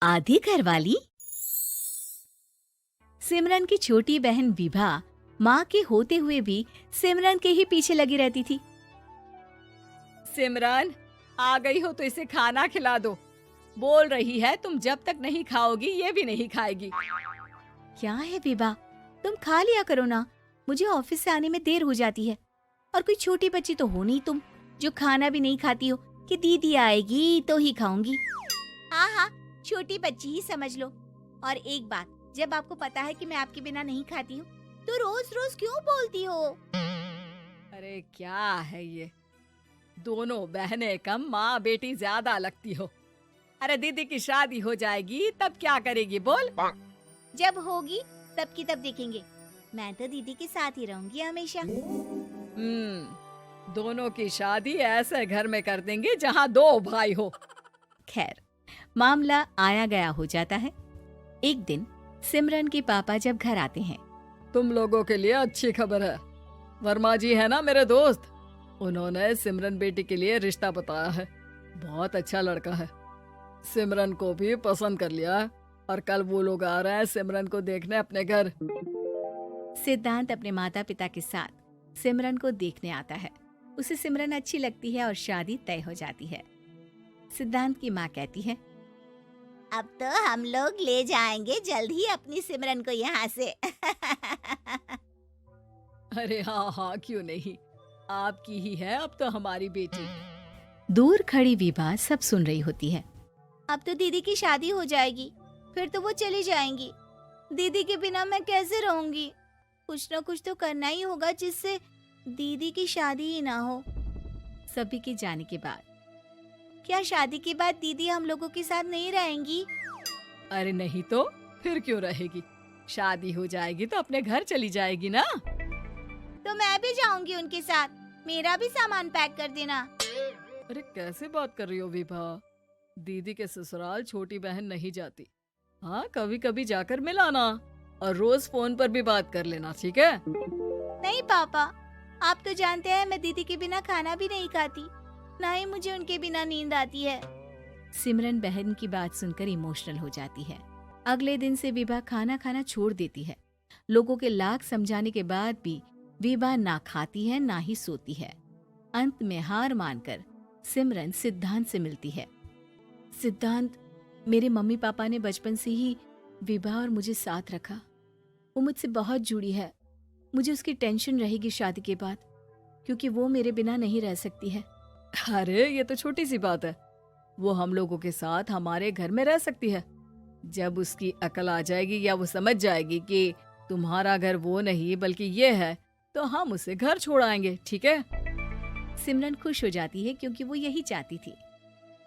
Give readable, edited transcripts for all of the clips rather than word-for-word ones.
आधी घरवाली। सिमरन की छोटी बहन विभा माँ के होते हुए भी सिमरन के ही पीछे लगी रहती थी। सिमरन, आ गई हो तो इसे खाना खिला दो। बोल रही है तुम जब तक नहीं खाओगी ये भी नहीं खाएगी। क्या है विभा, तुम खा लिया करो ना, मुझे ऑफिस से आने में देर हो जाती है। और कोई छोटी बच्ची तो हो नहीं तुम जो खाना भी नहीं खाती हो कि दीदी आएगी तो ही खाऊंगी। हाँ हाँ, छोटी बच्ची ही समझ लो। और एक बात, जब आपको पता है कि मैं आपके बिना नहीं खाती हूँ तो रोज रोज क्यों बोलती हो? अरे क्या है ये, दोनों बहनें कम माँ बेटी ज्यादा लगती हो। अरे दीदी की शादी हो जाएगी तब क्या करेगी बोल? जब होगी तब की तब देखेंगे। मैं तो दीदी के साथ ही रहूंगी हमेशा। दोनों की शादी ऐसे घर में कर देंगे जहाँ दो भाई हो। खैर, मामला आया गया हो जाता है। एक दिन सिमरन के पापा जब घर आते हैं, तुम लोगों के लिए अच्छी खबर है। वर्मा जी है ना मेरे दोस्त, उन्होंने सिमरन बेटी के लिए रिश्ता बताया है। बहुत अच्छा लड़का है, सिमरन को भी पसंद कर लिया है और कल वो लोग आ रहे हैं सिमरन को देखने अपने घर। सिद्धांत अपने माता पिता के साथ सिमरन को देखने आता है। उसे सिमरन अच्छी लगती है और शादी तय हो जाती है। सिद्धांत की माँ कहती है, अब तो हम लोग ले जाएंगे जल्द ही अपनी सिमरन को यहाँ से। अरे हाँ हाँ, क्यों नहीं, आपकी ही है अब तो हमारी बेटी। दूर खड़ी विभा सब सुन रही होती है। अब तो दीदी की शादी हो जाएगी, फिर तो वो चली जाएंगी। दीदी के बिना मैं कैसे रहूंगी? कुछ न कुछ तो करना ही होगा जिससे दीदी की शादी ही ना हो। सभी के जाने के बाद क्या शादी के बाद दीदी हम लोगों के साथ नहीं रहेंगी? अरे नहीं तो फिर क्यों रहेगी, शादी हो जाएगी तो अपने घर चली जाएगी ना। तो मैं भी जाऊंगी उनके साथ, मेरा भी सामान पैक कर देना। अरे कैसे बात कर रही हो विभा, दीदी के ससुराल छोटी बहन नहीं जाती। हाँ, कभी कभी जाकर मिलाना और रोज फोन पर भी बात कर लेना, ठीक है? नहीं पापा, आप तो जानते हैं मैं दीदी के बिना खाना भी नहीं खाती, ना ही मुझे उनके बिना नींद आती है। सिमरन बहन की बात सुनकर इमोशनल हो जाती है। अगले दिन से विभा खाना खाना छोड़ देती है। लोगों के लाख समझाने के बाद भी विभा ना खाती है ना ही सोती है। अंत में हार मानकर सिमरन सिद्धांत से मिलती है। सिद्धांत, मेरे मम्मी पापा ने बचपन से ही विभा और मुझे साथ रखा। वो मुझसे बहुत जुड़ी है। मुझे उसकी टेंशन रहेगी शादी के बाद, क्योंकि वो मेरे बिना नहीं रह सकती है। अरे ये तो छोटी सी बात है, वो हम लोगों के साथ हमारे घर में रह सकती है। जब उसकी अकल आ जाएगी या वो समझ जाएगी कि तुम्हारा घर वो नहीं बल्कि ये है, तो हम उसे घर छोड़ आएंगे, ठीक है? सिमरन खुश हो जाती है क्योंकि वो यही चाहती थी।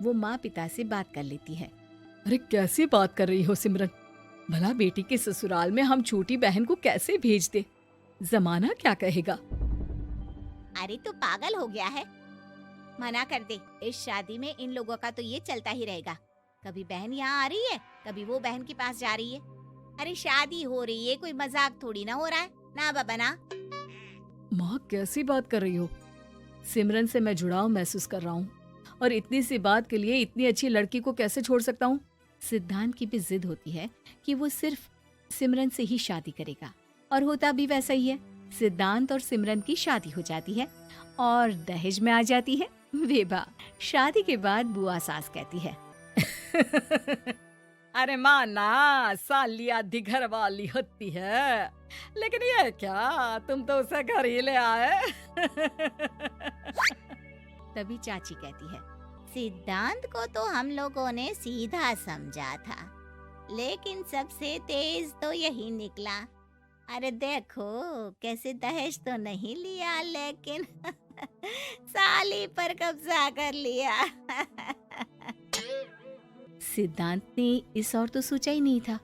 वो माँ पिता से बात कर लेती है। अरे कैसी बात कर रही हो सिमरन, भला बेटी के ससुराल में हम छोटी बहन को कैसे भेज दे, जमाना क्या कहेगा? अरे तो पागल हो गया है, मना कर दे। इस शादी में इन लोगों का तो ये चलता ही रहेगा, कभी बहन यहाँ आ रही है, कभी वो बहन के पास जा रही है। अरे शादी हो रही है, कोई मजाक थोड़ी ना हो रहा है ना बाबा ना। माँ कैसी बात कर रही हो, सिमरन से मैं जुड़ाव महसूस कर रहा हूँ और इतनी सी बात के लिए इतनी अच्छी लड़की को कैसे छोड़ सकता हूँ? सिद्धांत की भी जिद होती है कि वो सिर्फ सिमरन से ही शादी करेगा, और होता भी वैसा ही है। सिद्धांत और सिमरन की शादी हो जाती है और दहेज में आ जाती है विभा। शादी के बाद बुआ सास कहती है, अरे माँ ना, साली आधी घर वाली होती है, लेकिन ये क्या, तुम तो उसे घर ही ले आए। तभी चाची कहती है, सिद्धांत को तो हम लोगों ने सीधा समझा था, लेकिन सबसे तेज तो यही निकला। अरे देखो कैसे दहेज तो नहीं लिया, लेकिन साली पर कब्जा कर लिया। सिद्धांत ने इस और तो सोचा ही नहीं था,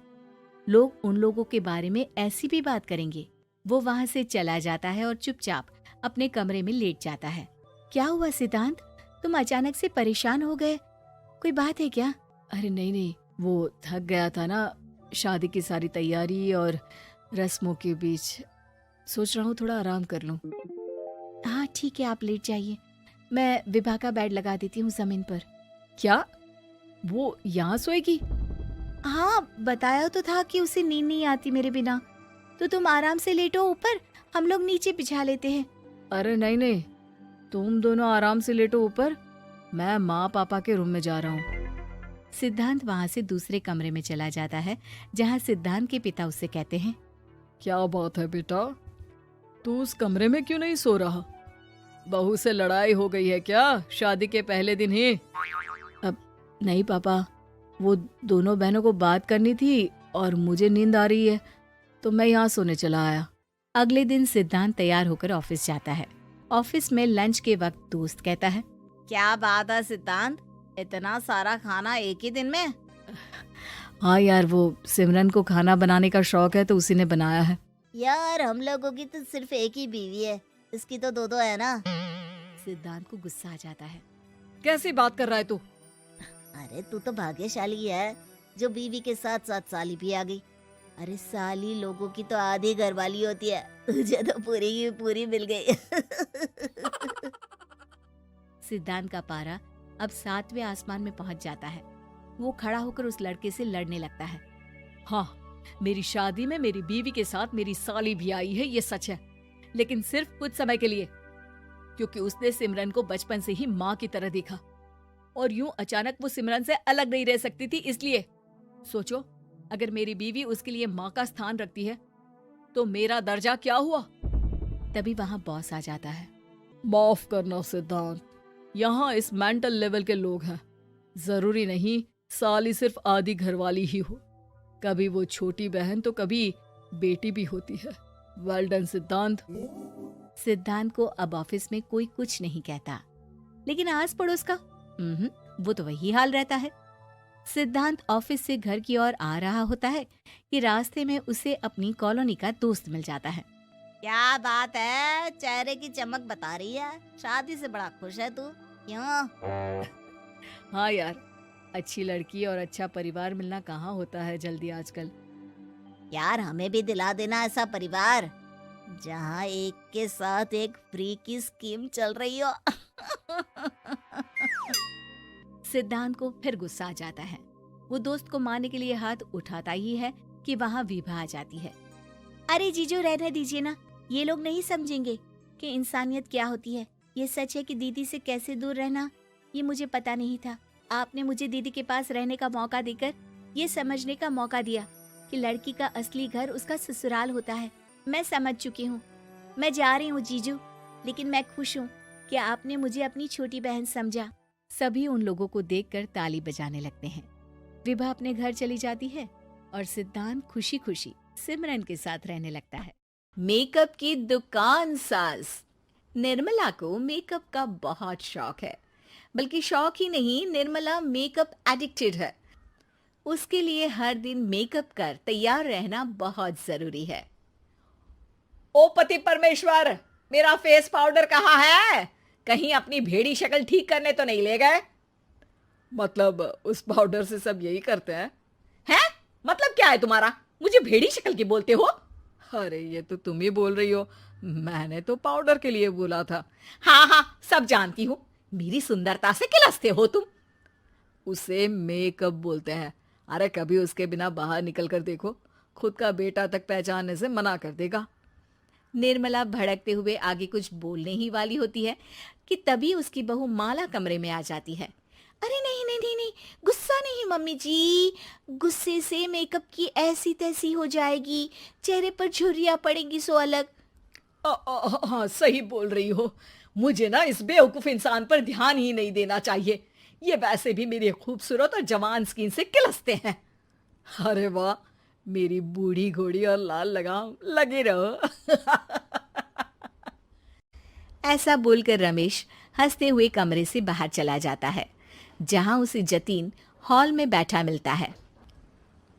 लोग उन लोगों के बारे में ऐसी भी बात करेंगे। वो वहाँ से चला जाता है और चुपचाप अपने कमरे में लेट जाता है। क्या हुआ सिद्धांत, तुम अचानक से परेशान हो गए, कोई बात है क्या? अरे नहीं नहीं, वो थक गया था ना, शादी की सारी तैयारी और रस्मों के बीच, सोच रहा हूँ थोड़ा आराम कर लूँ। हाँ ठीक है, आप लेट जाइए, मैं विभा का बेड लगा देती हूँ जमीन पर। क्या वो यहाँ सोएगी? हाँ, बताया तो था कि उसे नींद नहीं आती मेरे बिना। तो तुम आराम से लेटो ऊपर, हम लोग नीचे बिछा लेते हैं। अरे नहीं नहीं, तुम दोनों आराम से लेटो ऊपर, मैं माँ पापा के रूम में जा रहा हूँ। सिद्धांत वहाँ से दूसरे कमरे में चला जाता है, जहाँ सिद्धांत के पिता उससे कहते हैं, क्या बात है बेटा, तू उस कमरे में क्यों नहीं सो रहा? बहू से लड़ाई हो गई है क्या शादी के पहले दिन ही? अब नहीं पापा, वो दोनों बहनों को बात करनी थी और मुझे नींद आ रही है, तो मैं यहाँ सोने चला आया। अगले दिन सिद्धांत तैयार होकर ऑफिस जाता है। ऑफिस में लंच के वक्त दोस्त कहता है, क्या बात है सिद्धांत, इतना सारा खाना एक ही दिन में? हाँ यार, वो सिमरन को खाना बनाने का शौक है तो उसी ने बनाया है। यार हम लोगों की तो सिर्फ एक ही बीवी है, इसकी तो दो दो है ना। सिद्धांत को गुस्सा आ जाता है। कैसी बात कर रहा है तू? अरे तू तो भाग्यशाली है जो बीवी के साथ साथ साली भी आ गई। अरे साली लोगों की तो आधी घरवाली होती है, तुझे तो पूरी की पूरी मिल गई। सिद्धांत का पारा अब 7वें आसमान में पहुंच जाता है। वो खड़ा होकर उस लड़के से लड़ने लगता है। हाँ, मेरी शादी में मेरी बीवी के साथ मेरी साली भी आई है, ये सच है, लेकिन सिर्फ कुछ समय के लिए, क्योंकि उसने सिमरन को बचपन से ही माँ की तरह देखा और यूं अचानक वो सिमरन से अलग नहीं रह सकती थी। इसलिए सोचो, अगर मेरी बीवी उसके लिए माँ का स्थान रखती है तो मेरा दर्जा क्या हुआ? तभी वहाँ बॉस आ जाता है। माफ करना सिद्धांत, यहाँ इस मेंटल लेवल के लोग हैं। जरूरी नहीं साली सिर्फ आधी घरवाली ही हो, कभी वो छोटी बहन तो कभी बेटी भी होती है। वेल डन सिद्धांत। सिद्धांत को अब ऑफिस में कोई कुछ नहीं कहता, लेकिन आस पड़ोस का वो तो वही हाल रहता है। सिद्धांत ऑफिस से घर की ओर आ रहा होता है कि रास्ते में उसे अपनी कॉलोनी का दोस्त मिल जाता है। क्या बात है, चेहरे की चमक बता रही है, शादी से बड़ा खुश है तू, क्यों? हाँ यार, अच्छी लड़की और अच्छा परिवार मिलना कहाँ होता है जल्दी आजकल। यार हमें भी दिला देना ऐसा परिवार जहाँ एक के साथ एक फ्री की स्कीम चल रही हो। सिद्धांत को फिर गुस्सा आ जाता है। वो दोस्त को मारने के लिए हाथ उठाता ही है कि वहाँ विभा आ जाती है। अरे जीजू, रहने दीजिए ना, ये लोग नहीं समझेंगे कि इंसानियत क्या होती है। ये सच है कि दीदी से कैसे दूर रहना, ये मुझे पता नहीं था। आपने मुझे दीदी के पास रहने का मौका देकर ये समझने का मौका दिया कि लड़की का असली घर उसका ससुराल होता है। मैं समझ चुकी हूँ, मैं जा रही हूँ जीजू, लेकिन मैं खुश हूँ कि आपने मुझे अपनी छोटी बहन समझा। सभी उन लोगों को देखकर ताली बजाने लगते हैं। विभा अपने घर चली जाती है और सिद्धांत खुशी खुशी सिमरन के साथ रहने लगता है। मेकअप की दुकान सास। निर्मला को मेकअप का बहुत शौक है, बल्कि शौक ही नहीं, निर्मला मेकअप एडिक्टेड है। उसके लिए हर दिन मेकअप कर तैयार रहना बहुत जरूरी है। ओ पति परमेश्वर, मेरा फेस पाउडर कहाँ है? कहीं अपनी भेड़ी शक्ल ठीक करने तो नहीं ले गए? मतलब उस पाउडर से सब यही करते हैं? हैं? मतलब क्या है तुम्हारा? मुझे भेड़ी शक्ल की बोलते हो? अरे ये तो तुम ही बोल रही हो, मैंने तो पाउडर के लिए बोला था। हाँ हाँ, सब जानती हूँ, मेरी सुंदरता से किलसते हो तुम। उसे मेकअप बोलते हैं। अरे कभी उसके बिना बाहर निकल कर देखो, खुद का बेटा तक पहचानने से मना कर देगा। निर्मला भड़कते हुए आगे कुछ बोलने ही वाली होती है कि तभी उसकी बहू माला कमरे में आ जाती है। अरे नहीं नहीं नहीं नहीं, गुस्सा नहीं मम्मी जी, गुस्से से मेकअप की ऐसी तैसी हो जाएगी, चेहरे पर झुर्रियां पड़ेंगी सो अलग। हाँ सही बोल रही हो, मुझे ना इस बेवकूफ इंसान पर ध्यान ही नहीं देना चाहिए। ये वैसे भी मेरी खूबसूरत और जवान स्किन से किलसते हैं। अरे वाह, मेरी बूढ़ी घोड़ी और लाल लगाम, लगे रहो। ऐसा बोलकर रमेश हंसते हुए कमरे से बाहर चला जाता है, जहां उसे जतीन हॉल में बैठा मिलता है।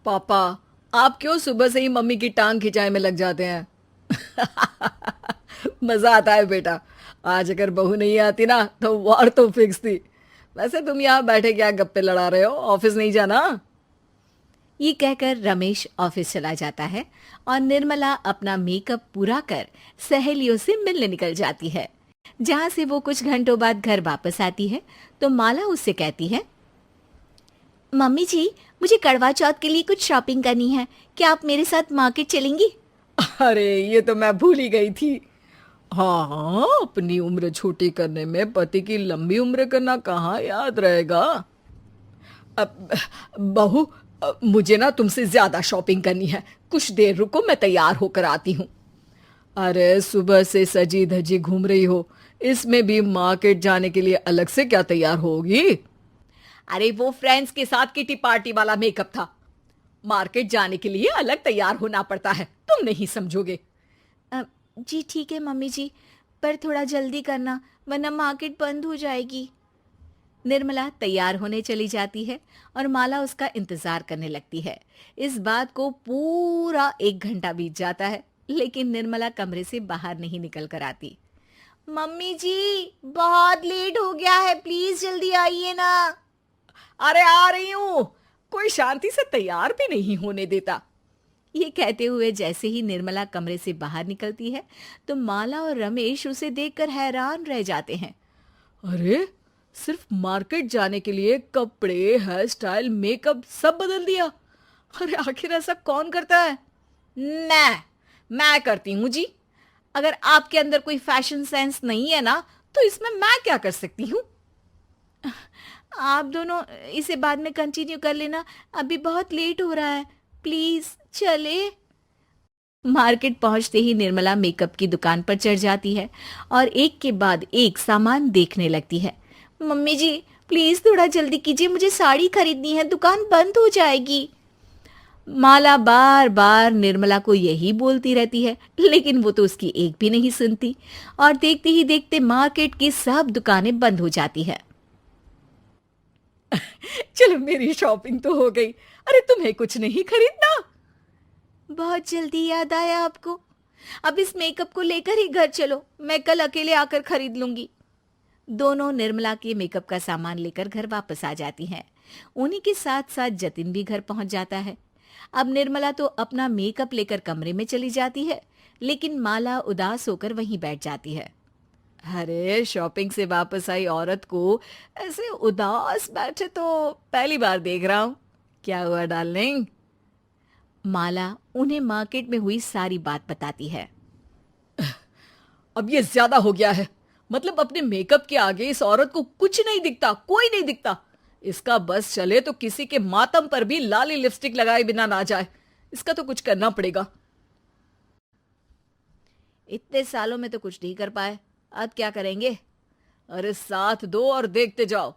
पापा, आप क्यों सुबह से ही मम्मी की टांग खिंचाई में लग जाते हैं? मजा आता है बेटा, आज अगर बहू नहीं आती ना तो वार तो फिक्स थी। वैसे तुम यहाँ बैठे क्या गप्पे लड़ा रहे हो, ऑफिस नहीं जाना? ये कहकर रमेश ऑफिस चला जाता है और निर्मला अपना मेकअप पूरा कर सहेलियों से मिलने निकल जाती है। जहां से वो कुछ घंटों बाद घर वापस आती है तो माला उससे कहती है, मम्मी जी मुझे करवा चौथ के लिए कुछ शॉपिंग करनी है। क्या आप मेरे साथ मार्केट चलेंगी? अरे ये तो मैं भूल ही गई थी। हाँ हाँ, अपनी उम्र छोटी करने में पति की लंबी उम्र करना कहाँ याद रहेगा। अब बहू, मुझे ना तुमसे ज्यादा शॉपिंग करनी है। कुछ देर रुको, मैं तैयार होकर आती हूँ। अरे सुबह से सजी धजी घूम रही हो, इसमें भी मार्केट जाने के लिए अलग से क्या तैयार होगी? अरे वो फ्रेंड्स के साथ किटी पार्टी वाला मेकअप था। मार्केट जाने के लिए अलग तैयार होना पड़ता है, तुम नहीं समझोगे। जी ठीक है मम्मी जी, पर थोड़ा जल्दी करना वरना मार्केट बंद हो जाएगी। निर्मला तैयार होने चली जाती है और माला उसका इंतजार करने लगती है। इस बात को पूरा 1 घंटा बीत जाता है, लेकिन निर्मला कमरे से बाहर नहीं निकल कर आती। मम्मी जी बहुत लेट हो गया है, प्लीज जल्दी आइए ना। अरे आ रही हूँ, कोई शांति से तैयार भी नहीं होने देता। ये कहते हुए जैसे ही निर्मला कमरे से बाहर निकलती है तो माला और रमेश उसे देखकर हैरान रह जाते हैं। अरे सिर्फ मार्केट जाने के लिए कपड़े, हेयर स्टाइल, मेकअप सब बदल दिया। अरे आखिर ऐसा कौन करता है? मैं करती हूँ जी। अगर आपके अंदर कोई फैशन सेंस नहीं है ना तो इसमें मैं क्या कर सकती हूँ। आप दोनों इसे बाद में कंटिन्यू कर लेना, अभी बहुत लेट हो रहा है, प्लीज चले। मार्केट पहुंचते ही निर्मला मेकअप की दुकान पर चढ़ जाती है और एक के बाद एक सामान देखने लगती है। मम्मी जी प्लीज थोड़ा जल्दी कीजिए, मुझे साड़ी खरीदनी है, दुकान बंद हो जाएगी। माला बार बार निर्मला को यही बोलती रहती है, लेकिन वो तो उसकी एक भी नहीं सुनती और देखते ही देखते मार्केट की सब दुकानें बंद हो जाती है। चलो मेरी शॉपिंग तो हो गई। अरे तुम्हें कुछ नहीं खरीदना? बहुत जल्दी याद आया आपको। अब इस मेकअप को लेकर ही घर चलो, मैं कल अकेले आकर खरीद लूंगी। दोनों निर्मला के मेकअप का सामान लेकर घर वापस आ जाती हैं। उन्हीं के साथ साथ जतिन भी घर पहुंच जाता है। अब निर्मला तो अपना मेकअप लेकर कमरे में चली जाती है, लेकिन माला उदास होकर वहीं बैठ जाती है। अरे शॉपिंग से वापस आई औरत को ऐसे उदास बैठे तो पहली बार देख रहा हूँ। क्या हुआ डार्लिंग? माला उन्हें मार्केट में हुई सारी बात बताती है। अब ये ज्यादा हो गया है। मतलब अपने मेकअप के आगे इस औरत को कुछ नहीं दिखता, कोई नहीं दिखता। इसका बस चले तो किसी के मातम पर भी लाली लिपस्टिक लगाए बिना ना जाए। इसका तो कुछ करना पड़ेगा। इतने सालों में तो कुछ नहीं कर पाए, अब क्या करेंगे? अरे साथ दो और देखते जाओ।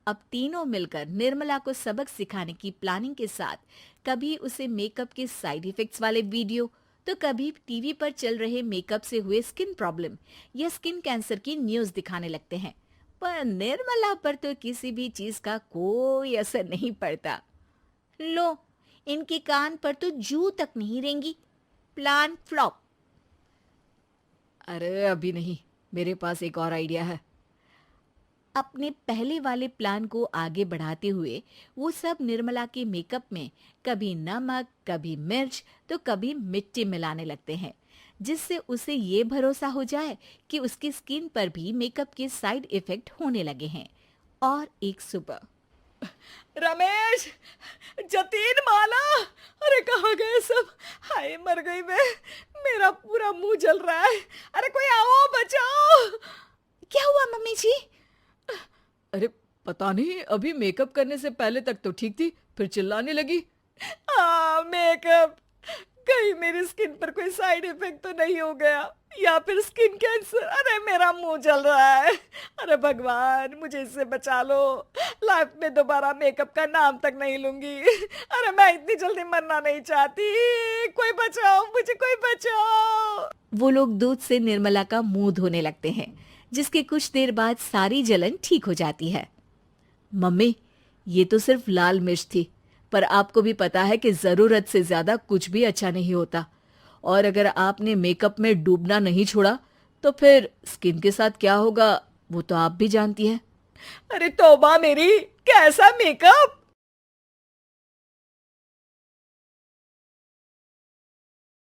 अब तीनों मिलकर निर्मला को सबक सिखाने की प्लानिंग के साथ कभी उसे मेकअप के साइड इफेक्ट्स वाले वीडियो तो कभी टीवी पर चल रहे मेकअप से हुए स्किन प्रॉब्लम या स्किन कैंसर की न्यूज दिखाने लगते हैं, पर निर्मला पर तो किसी भी चीज का कोई असर नहीं पड़ता। लो, इनके कान पर तो जू तक नहीं रेंगी। Plan flop. अरे अभी नहीं, मेरे पास एक और आइडिया है। अपने पहले वाले प्लान को आगे बढ़ाते हुए वो सब निर्मला के मेकअप में कभी नमक, कभी मिर्च तो कभी मिट्टी मिलाने लगते हैं, जिससे उसे ये भरोसा हो जाए कि उसकी स्किन पर भी मेकअप के साइड इफेक्ट होने लगे हैं। और एक सुबह रमेश, जतीन, माला, अरे कहाँ गए सब? हाय मर गई मैं, मेरा पूरा मुंह जल रहा है। अरे कोई आओ, बचाओ। क्या हुआ मम्मी जी? अरे पता नहीं, अभी मेकअप करने से पहले तक तो ठीक थी, फिर चिल्लाने लगी। मेकअप, कहीं मेरी स्किन पर कोई साइड इफेक्ट तो नहीं हो गया या फिर स्किन कैंसर? अरे मेरा मुंह जल रहा है। अरे भगवान मुझे इससे बचा लो, लाइफ में दोबारा मेकअप का नाम तक नहीं लूंगी। अरे मैं इतनी जल्दी मरना नहीं चाहती, कोई बचाओ मुझे, कोई बचाओ। वो लोग दूध से निर्मला का मुंह धोने लगते हैं, जिसके कुछ देर बाद सारी जलन ठीक हो जाती है। मम्मी, ये तो सिर्फ लाल मिर्च थी, पर आपको भी पता है कि जरूरत से ज्यादा कुछ भी अच्छा नहीं होता, और अगर आपने मेकअप में डूबना नहीं छोड़ा तो फिर स्किन के साथ क्या होगा वो तो आप भी जानती हैं। अरे तौबा मेरी, कैसा मेकअप!